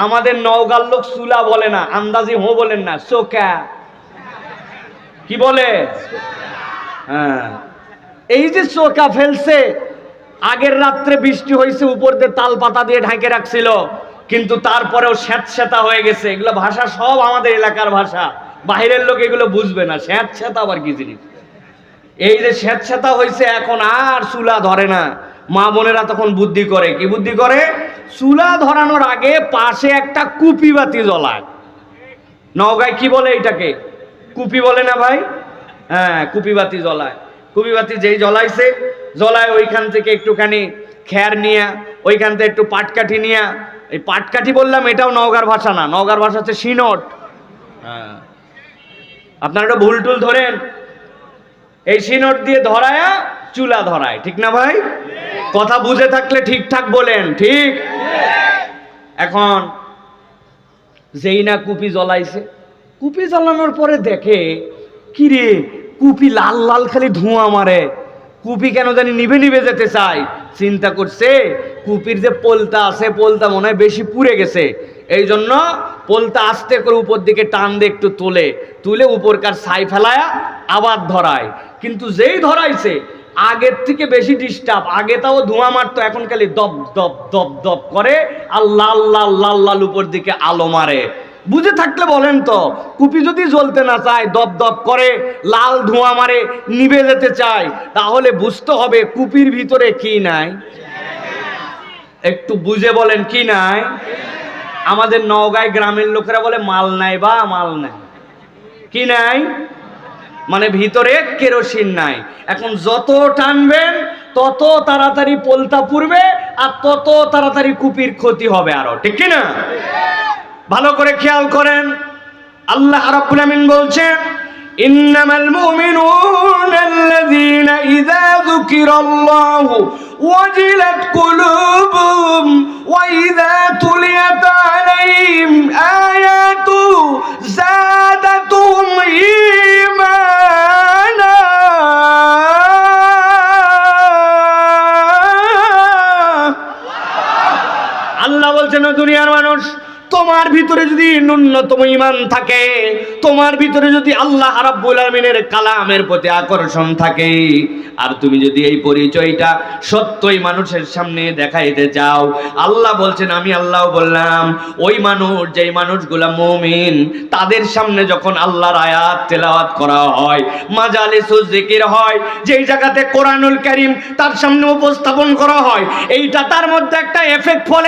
আমাদের নওগাঁর লোক চুলা বলে না, আন্দাজি হো বলেন না, চোকা কি বলে? হ্যাঁ, এই যে চোকা ফেলছে, আগের রাত্রে বৃষ্টি হয়েছে, উপর দিয়ে তাল পাতা দিয়ে ঢাকে রাখছিল, কিন্তু তারপরেও স্যাঁতস্যাঁতা হয়ে গেছে। এগুলো ভাষা সব আমাদের এলাকার ভাষা, বাইরের লোক এগুলো বুঝবে না। স্যাঁতস্যাঁতা আবার কি জিনিস? এই যে স্যাঁতস্যাঁতা হয়েছে, এখন আর চুলা ধরে না। মা বোনেরা তখন বুদ্ধি করে, কি বুদ্ধি করে? চুলা ধরানোর আগে পাশে একটা কুপি বাতি জ্বলায়। নওগাঁয় কি বলে এটাকে? কুপি বলে না ভাই? হ্যাঁ, কুপি বাতি জ্বলায়। কুপি বাতি যেই জ্বলাইছে, জ্বলায় ওইখান থেকে একটুখানি খ্যার নিয়া, ওইখান থেকে একটু পাটকাঠি নিয়া, এই পাটকাঠি বললাম এটাও নওগাঁর ভাষা না, নওগাঁর ভাষা হচ্ছে সিনট। হ্যাঁ, আপনারা একটা ভুল টুল ধরেন, এই সিনট দিয়ে ধরায়া চুলা ধরায়, ঠিক না ভাই? কথা বুঝে থাকলে ঠিকঠাক বলেন, ঠিক? এখন যেই না কুপি জ্বলাইছে, কুপি জ্বালানোর পরে দেখে কি রে, কুপি লাল লাল খালি ধোঁয়া মারে, কুপি কেন জানি নিভে নিভে যেতে চায়। চিন্তা করছে কুপির যে পোলতা আছে, পোলতা মনে হয় বেশি পুড়ে গেছে, এই জন্য পোলতা আস্তে করে উপর দিকে টান দিয়ে একটু তুলে উপরকার ছাই ফেলায়া আবার ধরায়। কিন্তু যেই ধরাইছে, আগের থেকে বেশি ডিস্টার্ব। আগে তাও ধোঁয়া মারতো, এখন খালি দপ দপ দপ দপ করে আর লাল লাল লাল লাল উপর দিকে আলো মারে। বুঝে থাকলে বলেন তো, কুপি যদি জ্বলতে না চায়, দপ দপ করে লাল ধোঁয়া মারে, নিভে যেতে চায়, তাহলে বুঝতে হবে কুপির ভিতরে কি নাই। একটু বুঝে বলেন, কি নাই? আমাদের নওগাঁয় গ্রামের লোকেরা বলে মাল নাই বা মাল নাই। কি নাই? মানে ভিতরে কেরোসিন নাই। এখন যত টানবেন তত তাড়াতাড়ি পোলতা পুড়বে, আর তত তাড়াতাড়ি কুপির ক্ষতি হবে আরো, ঠিক কি না? ভালো করে খেয়াল করেন, আল্লাহ রাব্বুল আমিন বলছেন, ইন্নামাল মুমিনুনা আল্লাযীনা ইযা যুকিরাল্লাহু ওয়াজিলাত কুলুবুহুম ওয়া ইযা তুলিয়াত আলাইহিম আয়াতু যাদাতুহুম ঈমানা। আল্লাহ বলছেন, দুনিয়ার মানুষ, তোমার ভিতরে যদি ন্যূনতম ঈমান থাকে, তোমার ভিতরে যদি আল্লাহ রাব্বুল আমিনের কালামের প্রতি আকর্ষণ থাকে, আর তুমি যদি এই পরিচয়টা সত্যই মানুষের সামনে দেখাইতে চাও, আল্লাহ বলছেন, আমি আল্লাহ বললাম, ওই মানুষ, যেই মানুষগুলা মুমিন, তাদের সামনে যখন আল্লাহর আয়াত তেলাওয়াত করা হয়, মাজালিসুজ জিকির হয়, যেই জায়গাতে কোরআনুল কারীম তার সামনে উপস্থাপন করা হয়, এইটা তার মধ্যে একটা এফেক্ট ফলে।